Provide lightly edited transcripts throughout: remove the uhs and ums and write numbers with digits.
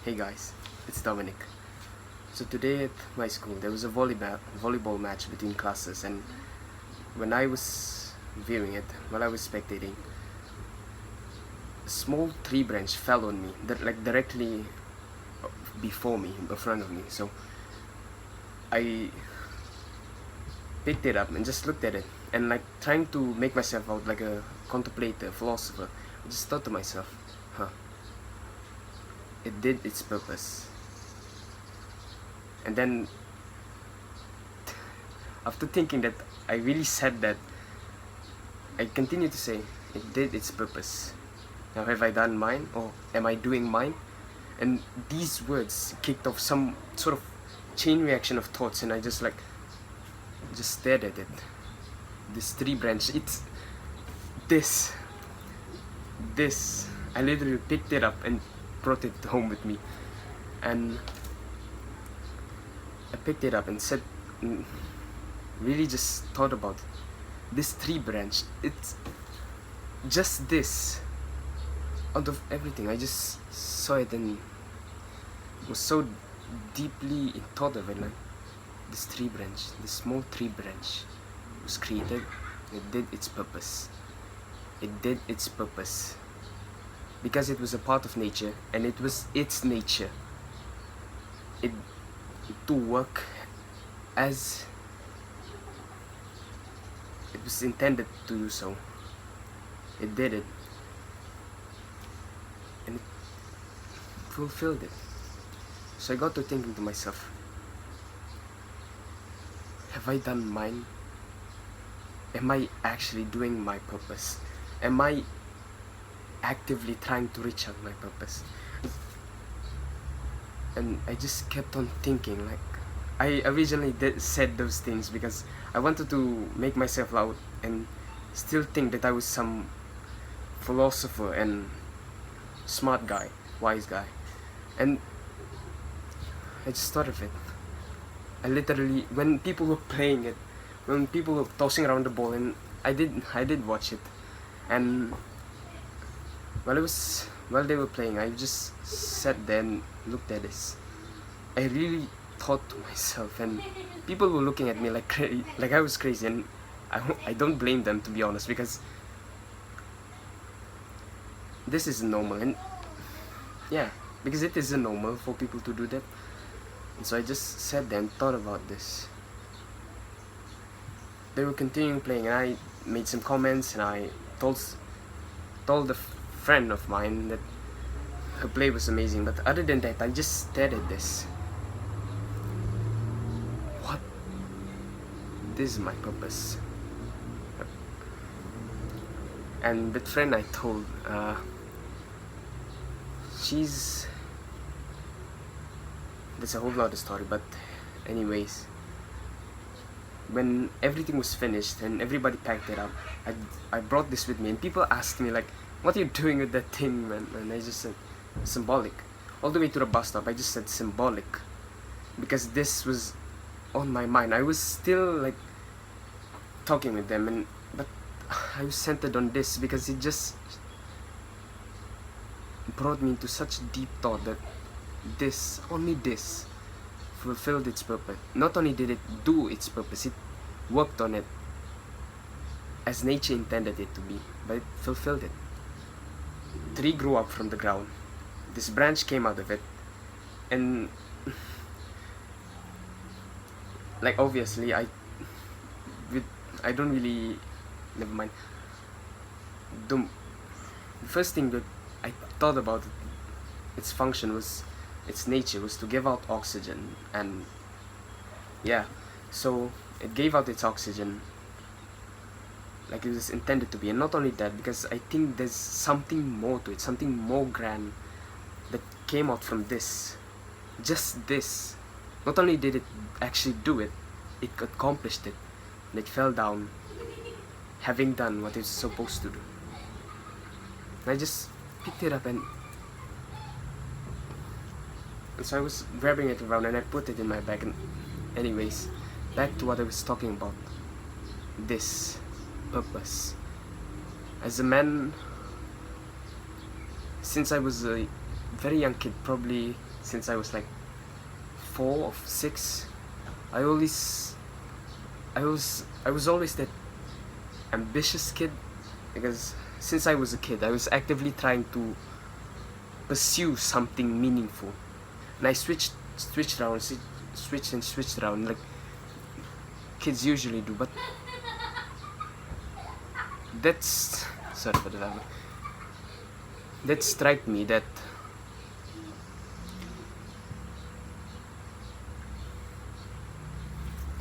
Hey guys, it's Dominic. So today at my school there was a volleyball match between classes, and when I was viewing it, while I was spectating, a small tree branch fell on me, like directly before me, in front of me. So I picked it up and just looked at it, and like trying to make myself out like a contemplator, philosopher, I just thought to myself, huh, it did its purpose. And then after thinking that I really said that, I continue to say it did its purpose. Now have I done mine, or am I doing mine? And these words kicked off some sort of chain reaction of thoughts, and I just stared at it. This tree branch, it's this. I literally picked it up and brought it home with me. And I picked it up and said, really just thought about it. This tree branch, it's just this. Out of everything, I just saw it and was so deeply in thought of it. Like, this tree branch, this small tree branch was created. It did its purpose. It did its purpose because it was a part of nature, and it was its nature to work as it was intended to do so. It did it, and it fulfilled it. So I got to thinking to myself, have I done mine? Am I actually doing my purpose? Am I actively trying to reach out my purpose? And I just kept on thinking, like, I originally said those things because I wanted to make myself out and still think that I was some philosopher and smart guy, wise guy. And I just thought of it. I literally, when people were playing it, when people were tossing around the ball, and I did watch it, and while they were playing, I just sat there and looked at this. I really thought to myself, and people were looking at me like I was crazy, and I don't blame them, to be honest, because this is normal, and yeah, because it is normal for people to do that. And so I just sat there and thought about this. They were continuing playing, and I made some comments, and I told a friend of mine that her play was amazing. But other than that, I just stared at this. What? This is my purpose. And that friend I told, that's a whole lot of story, but anyways, when everything was finished and everybody packed it up, I brought this with me, and people asked me like, what are you doing with that thing, man? And I just said, symbolic. All the way to the bus stop, I just said symbolic, because this was on my mind. I was still like talking with them, but I was centered on this because it just brought me into such deep thought that only this fulfilled its purpose. Not only did it do its purpose, it worked on it as nature intended it to be, but it fulfilled it. Tree grew up from the ground. This branch came out of it, and like obviously I don't really, never mind. The first thing that I thought about its function was, its nature was to give out oxygen, and yeah, so it gave out its oxygen like it was intended to be. And not only that, because I think there's something more to it, something more grand that came out from this. Just this. Not only did it actually do it, it accomplished it, and it fell down having done what it's supposed to do. And I just picked it up, and so I was grabbing it around, and I put it in my bag. And anyways, back to what I was talking about. This purpose. As a man, since I was a very young kid, probably since I was like 4 or 6. I always I was always that ambitious kid, because since I was a kid I was actively trying to pursue something meaningful, and I switched around, switched around like kids usually do. But that's sorry for the language. That struck me that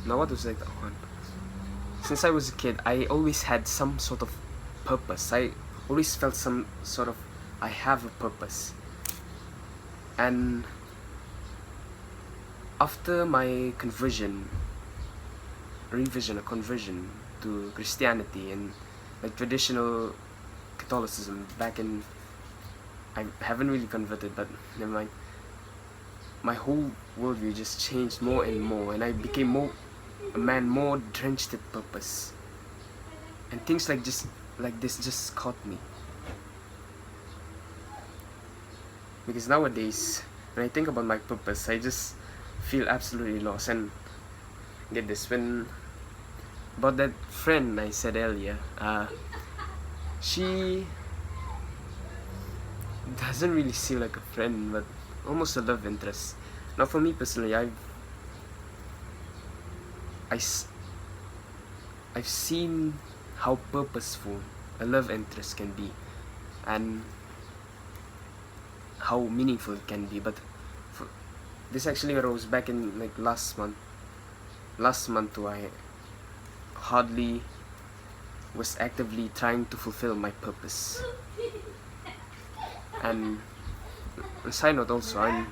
now what was I on? Since I was a kid, I always had some sort of purpose. I always felt some sort of I have a purpose. And after my conversion to Christianity and like traditional Catholicism back in, I haven't really converted, but never mind. My whole worldview just changed more and more, and I became a man more drenched with purpose. And things like this just caught me. Because nowadays, when I think about my purpose, I just feel absolutely lost. And get this, when about that friend I said earlier, she doesn't really seem like a friend, but almost a love interest. Now, for me personally, I've seen how purposeful a love interest can be, and how meaningful it can be. But this actually arose back in like last month too. I hardly was actively trying to fulfill my purpose. And on a side note also, I'm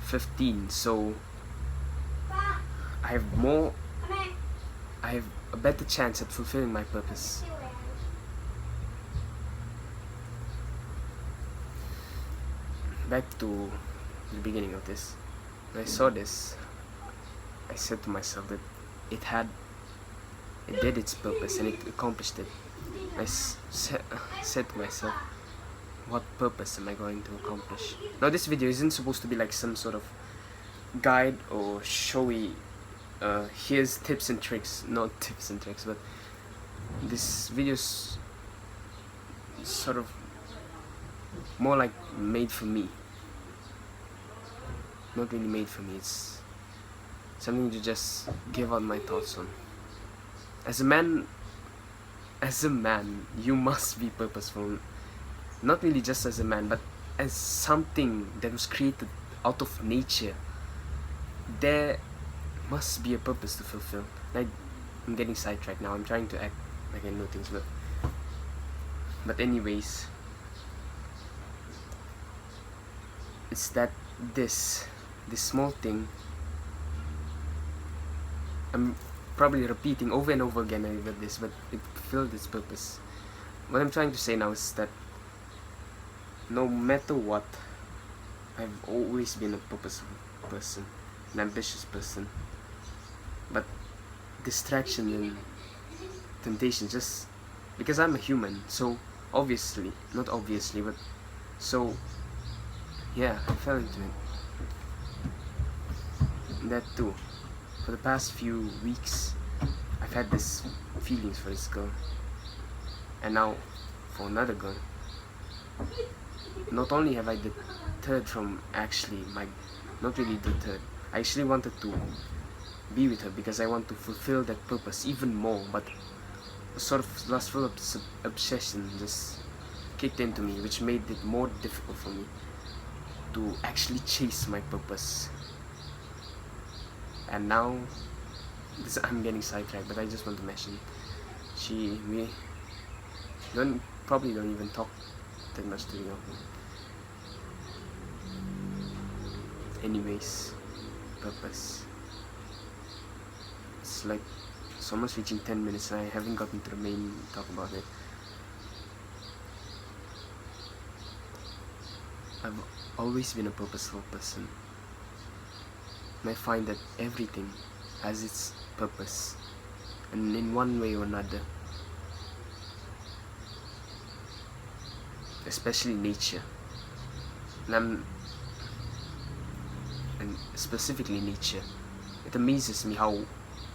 15, so I have a better chance at fulfilling my purpose. Back to the beginning of this, when I saw this, I said to myself that it did its purpose and it accomplished it. I said to myself, what purpose am I going to accomplish? Now, this video isn't supposed to be like some sort of guide or showy here's tips and tricks, not tips and tricks, but this video's sort of more like made for me. Not really made for me, it's something to just give out my thoughts on. As a man, you must be purposeful. Not really just as a man, but as something that was created out of nature. There must be a purpose to fulfill. I'm getting sidetracked now. I'm trying to act like I know things, but anyways, it's that this small thing, I'm probably repeating over and over again about this, but it fulfilled its purpose. What I'm trying to say now is that no matter what, I've always been a purposeful person, an ambitious person. But distraction and temptation, just because I'm a human, so obviously, not obviously, but so yeah, I fell into it. And that too, for the past few weeks, I've had this feelings for this girl, and now for another girl. Not only have I deterred from not really deterred, I actually wanted to be with her because I want to fulfill that purpose even more, but a sort of lustful obsession just kicked into me, which made it more difficult for me to actually chase my purpose. And now, I'm getting sidetracked, but I just want to mention, we probably don't even talk that much to you. Anyways, purpose. It's like it's almost reaching 10 minutes and I haven't gotten to the main talk about it. I've always been a purposeful person, and I find that everything has its purpose, and in one way or another, especially nature. and specifically nature. It amazes me how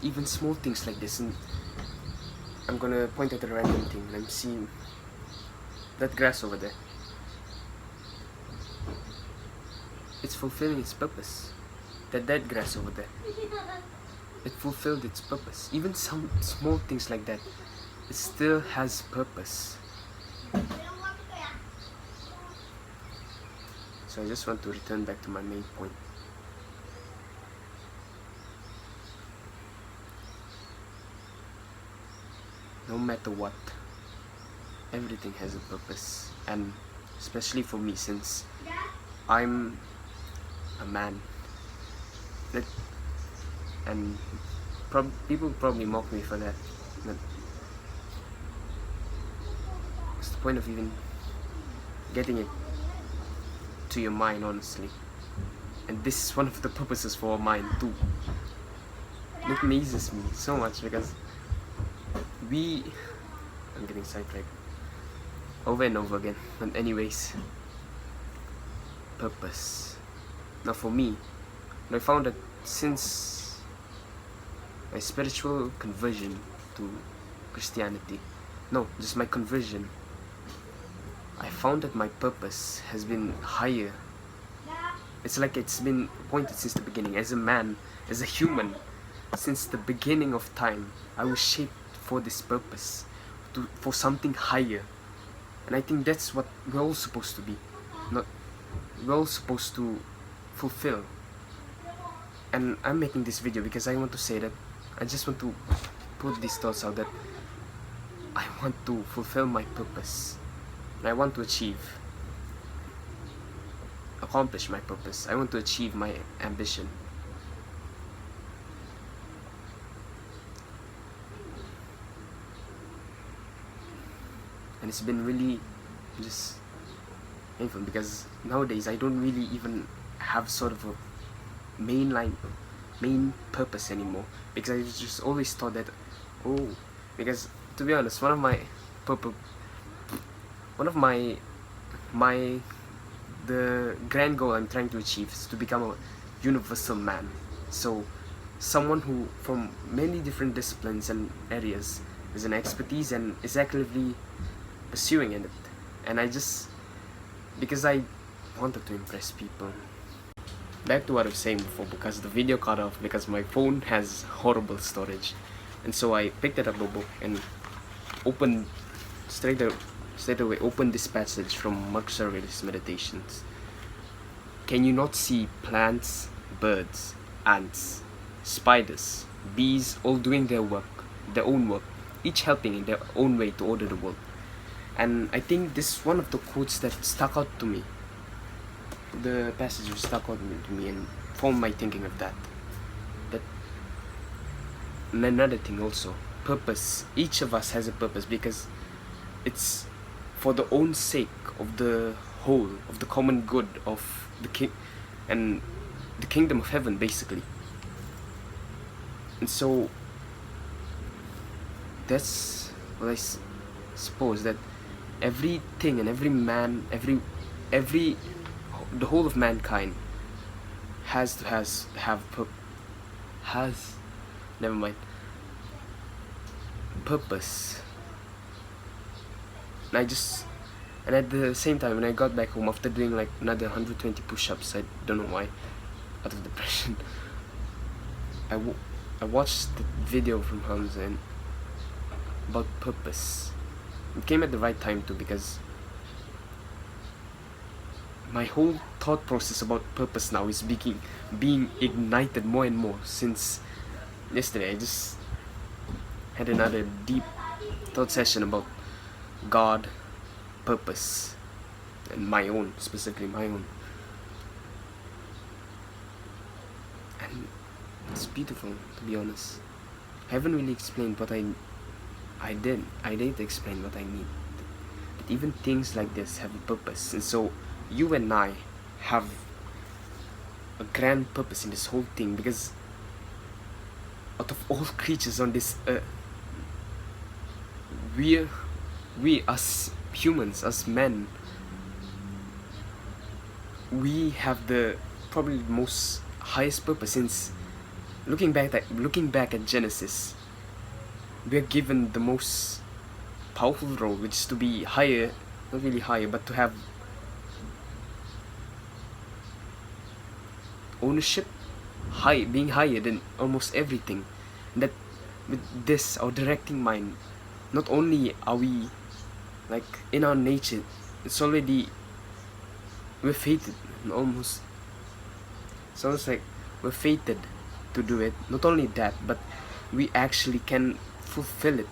even small things like this, and I'm gonna point at a random thing, and I'm seeing that grass over there. It's fulfilling its purpose. That dead grass over there, it fulfilled its purpose. Even some small things like that, it still has purpose. So I just want to return back to my main point. No matter what, everything has a purpose, and especially for me, since I'm a man, and people probably mock me for that, but what's the point of even getting it to your mind, honestly? And this is one of the purposes for mine too. It amazes me so much because I'm getting sidetracked over and over again, but anyways, purpose. Now for me, I found that since my spiritual conversion to Christianity, no, just my conversion, I found that my purpose has been higher. It's like it's been appointed since the beginning. As a man, as a human, since the beginning of time, I was shaped for this purpose, for something higher. And I think that's what we're all supposed to be. We're all supposed to fulfill. And I'm making this video because I want to say that I just want to put these thoughts out, that I want to fulfill my purpose. And I want to accomplish my purpose. I want to achieve my ambition. And it's been really just painful because nowadays I don't really even have sort of a main purpose anymore, because I just always thought that, because to be honest, one of the grand goal I'm trying to achieve is to become a universal man. So someone who from many different disciplines and areas is an expertise and is actively pursuing in it. And because I wanted to impress people. Back to what I was saying before, because the video cut off because my phone has horrible storage, and so I picked it up a book and opened straight away this passage from Marcus Aurelius' Meditations. Can you not see plants, birds, ants, spiders, bees, all doing their own work, each helping in their own way to order the world? And I think this is one of the quotes that stuck out to me. The passage stuck out to me and formed my thinking of that. And another thing also, purpose. Each of us has a purpose because it's for the own sake of the whole, of the common good of the king and the kingdom of heaven, basically. And so that's what I suppose, that everything and every man, the whole of mankind purpose. And at the same time, when I got back home after doing like another 120 push-ups, I don't know why, out of depression, I watched the video from Hamza and about purpose. It came at the right time too, because my whole thought process about purpose now is being ignited more and more. Since yesterday, I just had another deep thought session about God, purpose, and specifically my own. And it's beautiful, to be honest. I haven't really explained what I did explain what I need. But even things like this have a purpose, and so you and I have a grand purpose in this whole thing, because out of all creatures on this earth, we as humans, as men, we have the probably most highest purpose. Since looking back at Genesis, we are given the most powerful role, which is to be higher, not really higher, but to have ownership, being higher than almost everything. That with this, our directing mind, not only are we like in our nature, it's already we're fated, almost. So it's like we're fated to do it. Not only that, but we actually can fulfill it.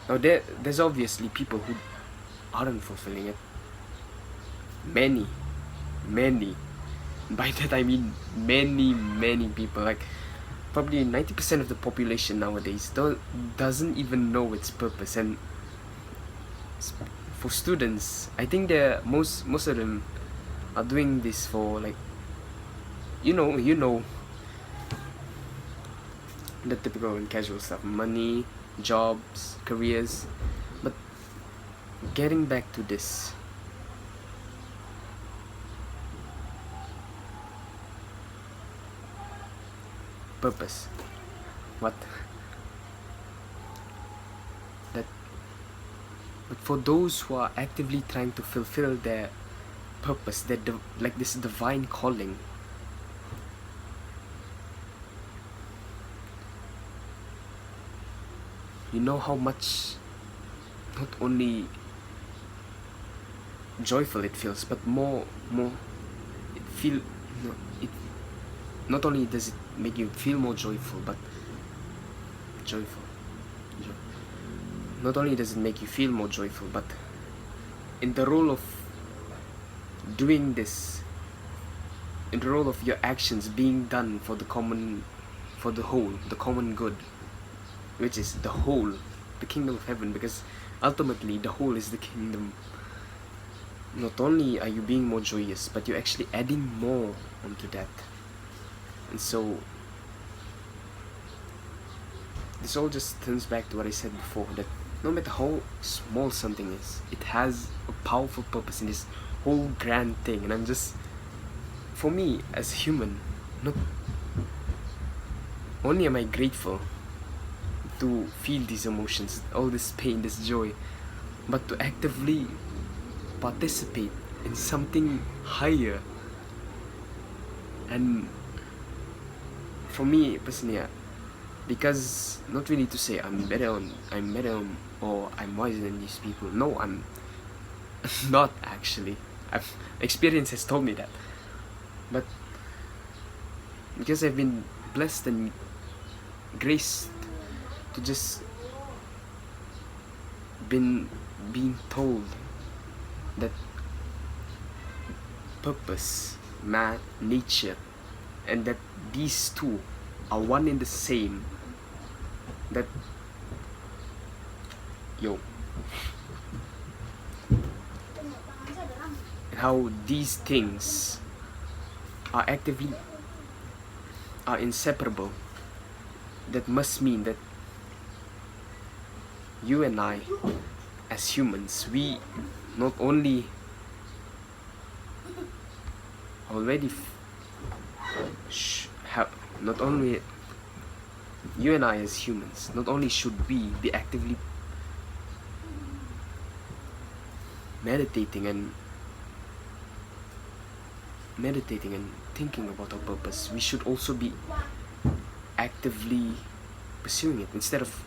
Now there's obviously people who aren't fulfilling it. Many. By that I mean many people. Like probably 90% of the population nowadays doesn't even know its purpose. And for students, I think most of them are doing this for like you know the typical and casual stuff: money, jobs, careers. But getting back to this, purpose, what that but for those who are actively trying to fulfill their purpose, like this divine calling, you know how much not only joyful it feels, but more it feel no, it not only does it make you feel more joyful, but joyful not only does it make you feel more joyful, but in the role of doing this, in the role of your actions being done for the common good, which is the kingdom of heaven. Because ultimately the whole is the kingdom. Not only are you being more joyous, but you're actually adding more onto that. And so this all just turns back to what I said before, that no matter how small something is, it has a powerful purpose in this whole grand thing. And I'm just, for me as a human, not only am I grateful to feel these emotions, all this pain, this joy, but to actively participate in something higher. And for me personally, because not really to say I'm better on or I'm wiser than these people. No, I'm not actually. Experience has told me that. But because I've been blessed and graced to just being told that purpose, man, nature, and that these two are one and the same. That and how these things are inseparable. That must mean that you and I, as humans, we not only already not only you and I as humans, not only should we be actively meditating and thinking about our purpose, we should also be actively pursuing it instead of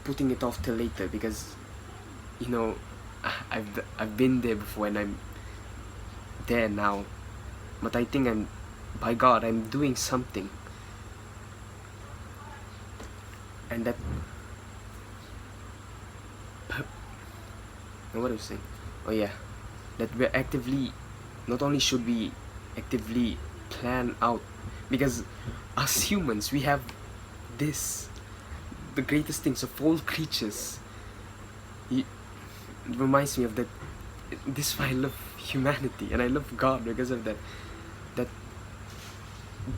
putting it off till later. Because I've been there before and I'm there now, but I think by God I'm doing something, and that what was I saying? Oh yeah, that we're actively, not only should we actively plan out, because as humans we have this, the greatest things of all creatures. It reminds me of that. This is why I love humanity and I love God, because of that. That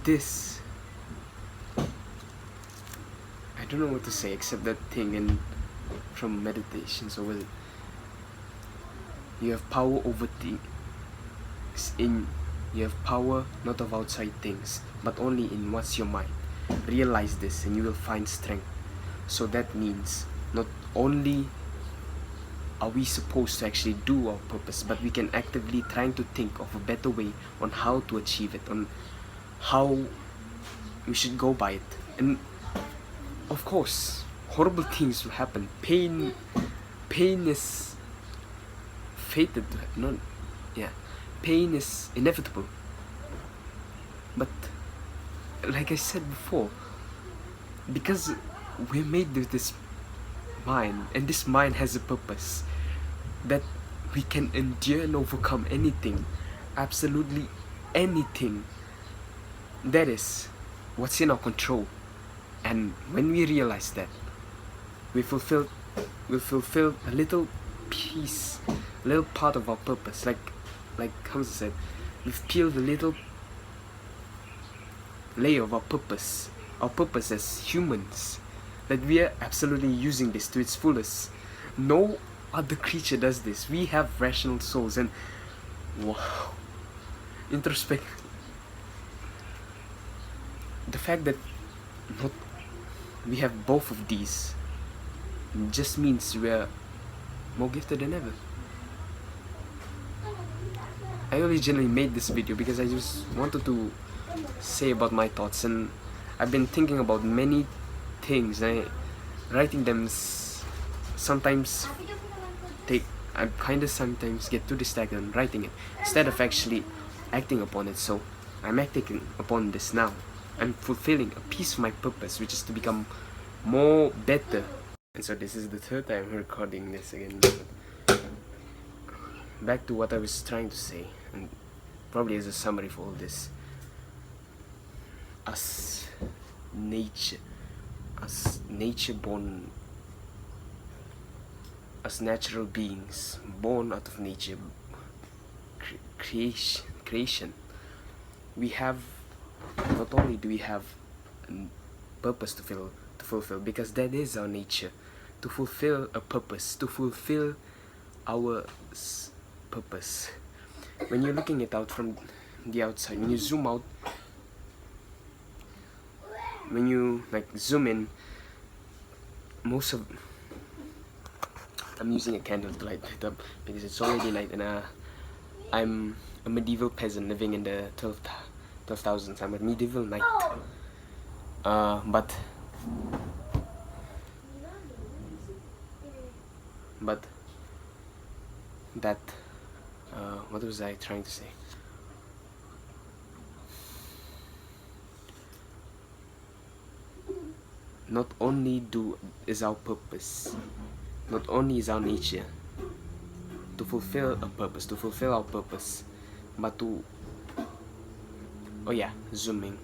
this, I don't know what to say except that thing in from meditations, or was it, you have power over things. You have power not of outside things, but only in what's your mind. Realize this and you will find strength. So that means not only are we supposed to actually do our purpose, but we can actively trying to think of a better way on how to achieve it, on how we should go by it. And of course, horrible things will happen. Pain is fated to happen. Pain is inevitable. But like I said before, because we're made with this mind, and this mind has a purpose, that we can endure and overcome anything, absolutely anything. That is what's in our control. And when we realize that, we fulfill a little piece, a little part of our purpose. Like Hamza said, we've peeled a little layer of our purpose as humans, that we are absolutely using this to its fullest. No other creature does this. We have rational souls, and wow, introspect. The fact that we have both of these just means we're more gifted than ever. I originally made this video because I just wanted to say about my thoughts, and I've been thinking about many things. Writing them sometimes I kind of sometimes get too distracted on writing it instead of actually acting upon it. So I'm acting upon this now. I'm fulfilling a piece of my purpose, which is to become more better. And so this is the third time I'm recording this again. Back to what I was trying to say, and probably as a summary for all this. Us nature born, us natural beings born out of nature, creation, we have, not only do we have a purpose to fulfill, because that is our nature, to fulfill a purpose, to fulfill our purpose. When you're looking it out from the outside, when you zoom out, when you zoom in, I'm using a candle to light it up because it's already night, and I'm a medieval peasant living in the 12,000s. I'm a medieval knight. But that what was I trying to say? Not only is our purpose, not only is our nature to fulfill a purpose, to fulfill our purpose, but to, zooming.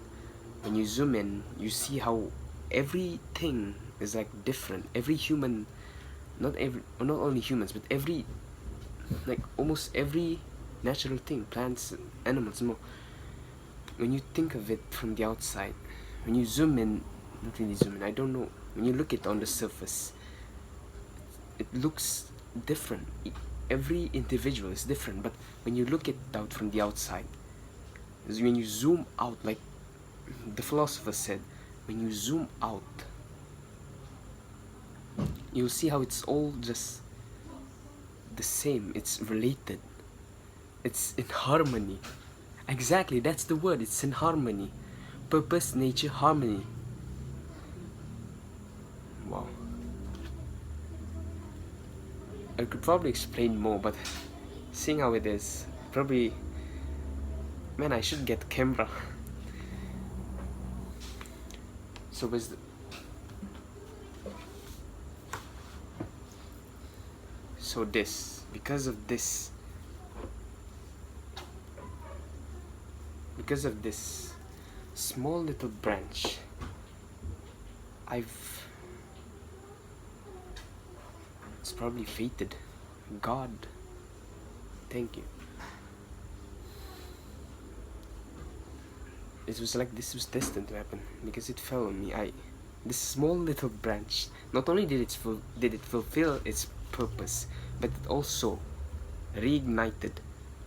When you zoom in, you see how everything is different. Every human, not only humans, but almost every natural thing, plants, animals, more. When you think of it from the outside, when you zoom in, not really zoom in, I don't know, when you look at it on the surface, it looks different. Every individual is different, but when you look at it out from the outside, when you zoom out, like the philosopher said, when you zoom out, you'll see how it's all just the same. It's related, it's in harmony. Exactly, that's the word, it's in harmony. Purpose, nature, harmony. Wow. I could probably explain more, but seeing how it is, probably, man, I should get a camera. So because of this small little branch, it's probably fated. God, thank you. It was this was destined to happen because it fell on me. This small little branch, not only did it fulfill its purpose, but it also reignited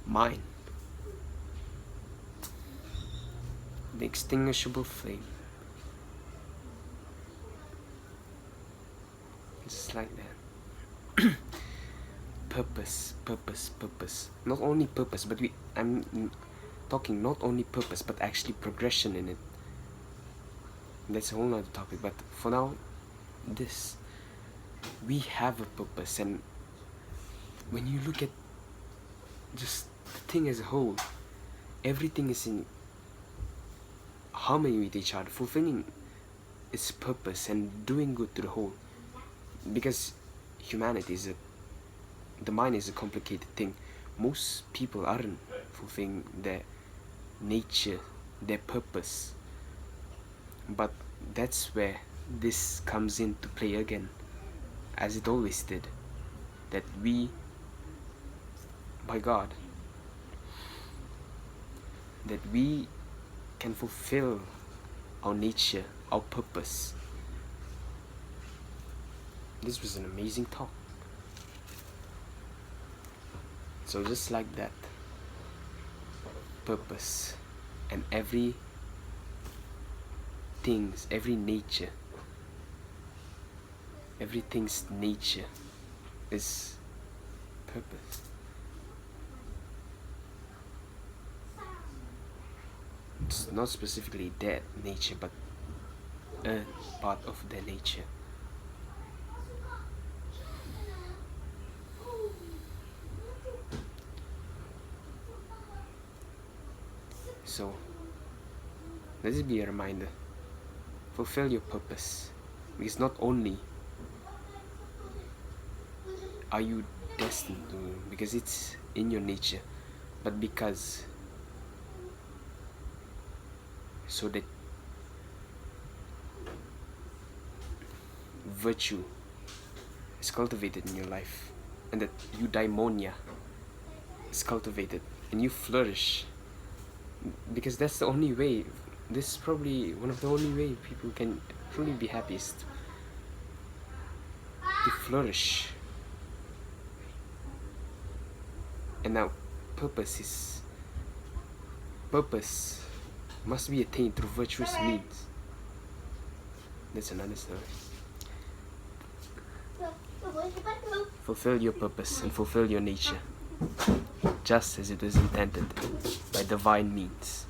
mine. the extinguishable flame. Just like that. Purpose, purpose, purpose. Not only purpose, but I'm talking not only purpose, but actually progression in it. That's a whole other topic, but for now, we have a purpose, and when you look at just the thing as a whole, everything is in harmony with each other, fulfilling its purpose and doing good to the whole. Because humanity the mind is a complicated thing. Most people aren't fulfilling their nature, their purpose. But that's where this comes into play again, as it always did. That we, by God, that we can fulfill our nature, our purpose. This was an amazing talk. So just like that, purpose and every nature, everything's nature is purpose. It's not specifically their nature, but a part of their nature. So let this be a reminder. Fulfill your purpose, because not only are you destined to, because it's in your nature, but because so that virtue is cultivated in your life, and that eudaimonia is cultivated and you flourish, because that's the only way. This is probably one of the only way people can truly be happiest, to flourish. And now purpose must be attained through virtuous means. That's another story. Fulfill your purpose and fulfill your nature, just as it was intended by divine means.